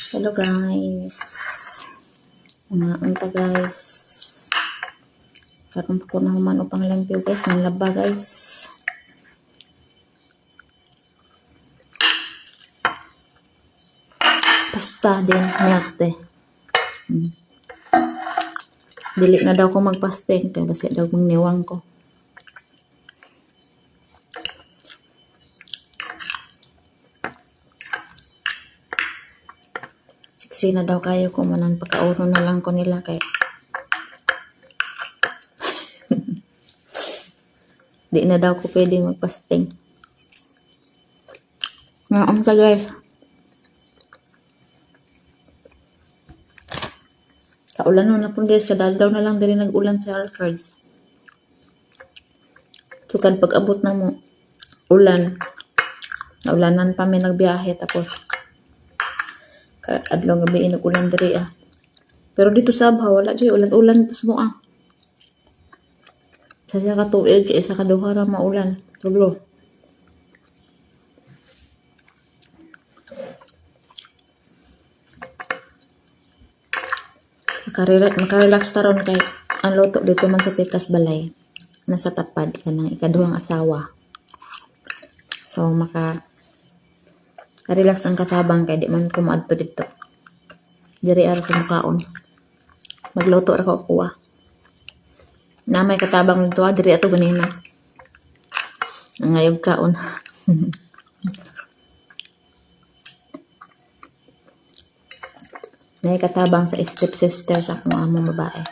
Hello guys. Unta guys. Karon pa ko na human upang lampyo guys, nang laba guys. Pasta din milk de. Dili na daw ko magpaste kay basi daw magniwang ko. Siksi na daw kayo ko manan pagkauro na lang ko nila kay di na daw ko pwede magpasting. Ngaon ka guys. Kaulan na po guys, kadaldaw na lang dali nag-ulan sa Alcards. Sukad pag-abot na mo ulan. Naulanan pa may nagbiyahe tapos adlaw gabi nag-ulan diri ah. Pero dito sa Abha wala jay ulan-ulan tas mo ah. Sa ka tuig isa ka duha ra maulan. Tulo. Makarelax taron kay ang luto dito man sa Pikas Balay nasa tapad ka ng ikaduhang asawa. So relax ang katabang kay di man ko maadto dito. Diri ara ko mukaon. Magluto ra ko kuha. Na may katabang dito diri ato ganina. Ngayog kaon. Nay katabang sa step sister sa akong among babae.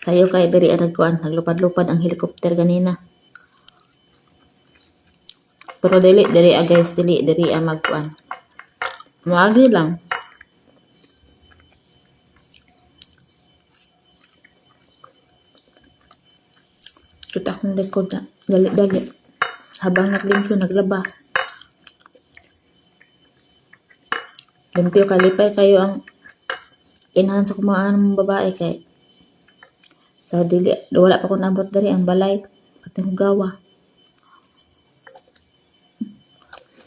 Sayo kay diri nagkuan, naglupad-lupad ang helicopter ganina. Pero dili guys, dili magkuan. Maagi lang. Kita akong likod na dali-dali. Habang naglimpyo, naglaba. Limpyo kalipay kayo ang inahan sa kumaan ng babae kay so dili wala pa ko nabot dari ang balay pati hugawa.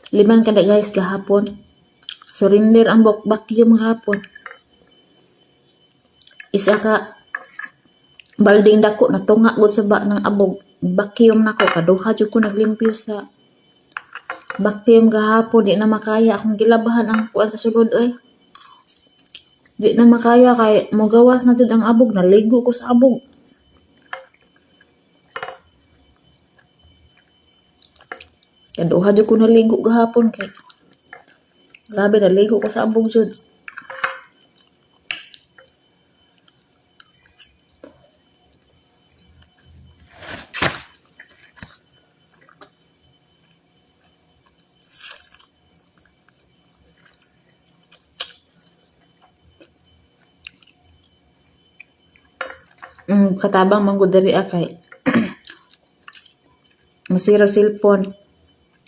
Liman kada guys gahapon. Surrender ang vacuum gahapon. Isa ka balding dako natunga gud sa ng abog. Vacuum nako kaduha jud ko naglimpyo sa vacuum gahapon. Di na makaya akong gilabahan ang kuan sa sulod oy. Di na makaya kay mogawas na jud ang abog, naligo ko sa abog. Kaduha jud ko naligo gahapon kay grabe naligo ko sa abog jud. Katabang manggod diri kay masira cellphone.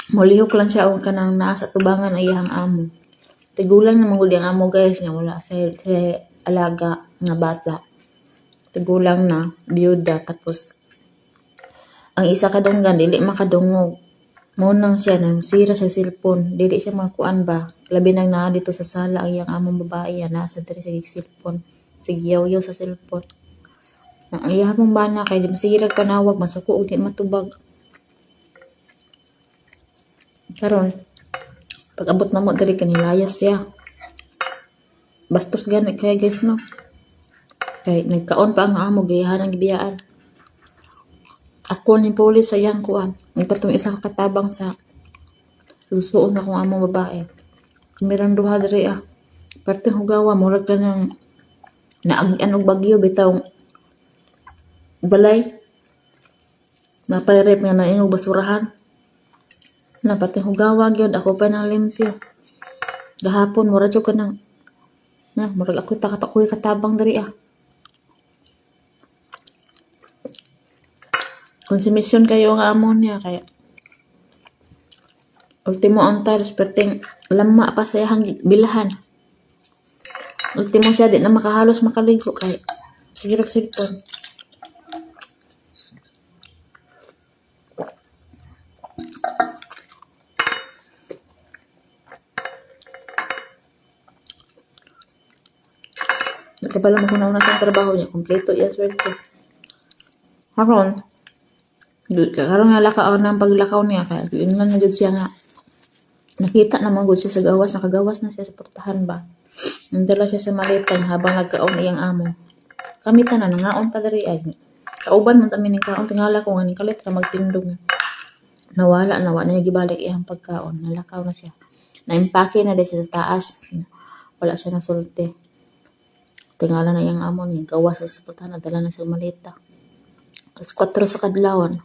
Molihok lang siya o kanang nasa tubangan ay iyang amo. Tigulang na manggod ang amo guys nga wala sa alaga nga bata. Tigulang na biyuda tapos ang isa kadunggan dili makadungog. Mo nang siya nang sira sa cellphone. Dili siya makuan ba. Labi nang naa dito sa sala ang iyang among babae nasa diri sa cellphone. Sige yaw sa cellphone. Ang iyang bana kay di masirag panawag masuko ug di matubag. Karon pag abot na mo diri kanilayas siya. Bastos gani kay guys no. Kay nagkaon pa ang amo gayahan ang gibiyaan. Ako ni police sa yang kuan. Nagpatong isa ka katabang sa susuon na kong among babae. Meron duha diri parte hugawa murag ka nang naagian og bagyo bitaw balay. Napalirip nga naingog basurahan. Na pati hugawa gyud ako pa nang limpyo. Gahapon mura jud ka nang murag ako takatakoy katabang diri Konsumisyon kayo nga amon niya kaya ultimo ang talos perting lama pa sa iyang bilahan. Ultimo siya di na makahalos makaligo kay Sige, cellphone. Nagkabala mo kung nauna sa trabaho niya. Kompleto iya sweldo. Karon nga lakaw ng paglakaw niya. Kaya yun nga na jud siya nga. Nakita naman gud siya sa gawas. Nakagawas na siya sa portahan ba. Nandala siya sa malitan habang nagkaon iyang amo. Kami tanan nangaon pa diri ay. Kauban man kami ning kaon tingala ko nga ning kalit ra magtindog. Nawala na niya gibalik iyang pagkaon. Nalakaw na siya. Naimpake na siya sa taas. Wala siya nasulti. Tingala na iyang amo ni gawas sa portahan nadala na siya sa malita. Alas 4 sa kadlawon.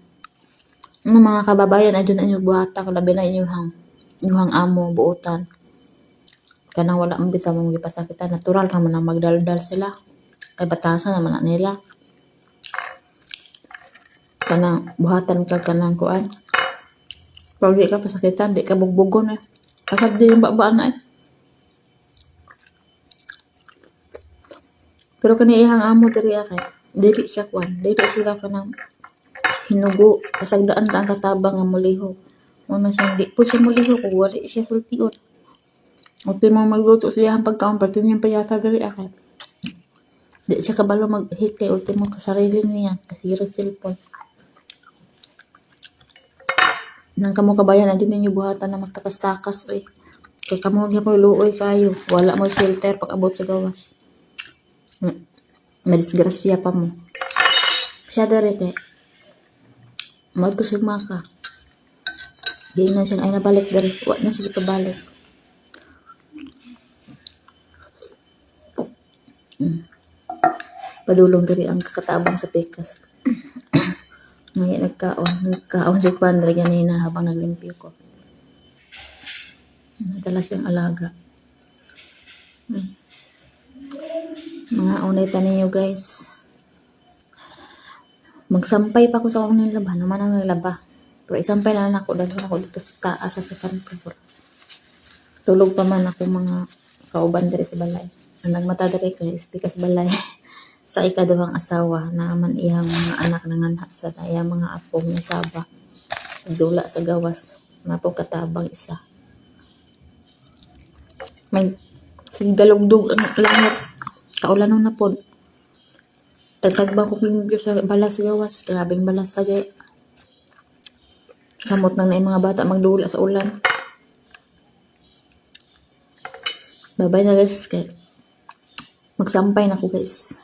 Mga kababayan adyon na inyong buhata labi na inyong amo buotan. Kanang wala man bitaw mo gipasakitan natural naman ang magdaldal sila. Kay batasan naman na nila. Kanang buhatan ka kanang kuan. Pag di ka pasakitan, di ka bugbugon eh. Kasab di yung babaan na eh. Pero kani iyang amo diri kay dili siya kuan, dili sila kanang hinugo kasagdaan ang katabang nga muliho. Una siya di po siya muliho kung wali siya sultiot. O mo magluto siya ang pagkaon pati niya payata diri kay. Di siya kabalo mag-hit kay ultimo kasarili niya kasi iro cellphone. Nang kamo kabayan andin ninyo buhatan na magtakas-takas oy. Kay kamo niya ko luoy kayo, wala mo shelter pag abot sa gawas. Madisgrasya pa mo. Siya dere kay magkusig maka. Di na siya ay nabalik dere. Wa na siya pabalik. Padulong diri ang kakatabang sa pikas. Ngayon nagkaon si Pandre ganina habang naglimpyo ko. Nadala siyang alaga. Mga unay taninyo guys. Magsampay pa ko sa akong nilaba. Naman ang nilaba. Pero isampay na ako. Dahil ako dito sa taas sa second floor. Tulog pa man ako mga kauban diri sa balay. Ang nagmata diri kay speak sa balay. Sa ikaduhang asawa na man iyang mga anak nanganha sa iyang mga apong ni Saba. Dula sa gawas. Napong katabang isa. May sigdalugdog ang langit. Kaulan na po. Tatagbang ko limpyo sa balas gawas. Grabing balas lagi. Samot nang na mga bata magdula sa ulan. Bye-bye na guys. Magsampay na ko guys.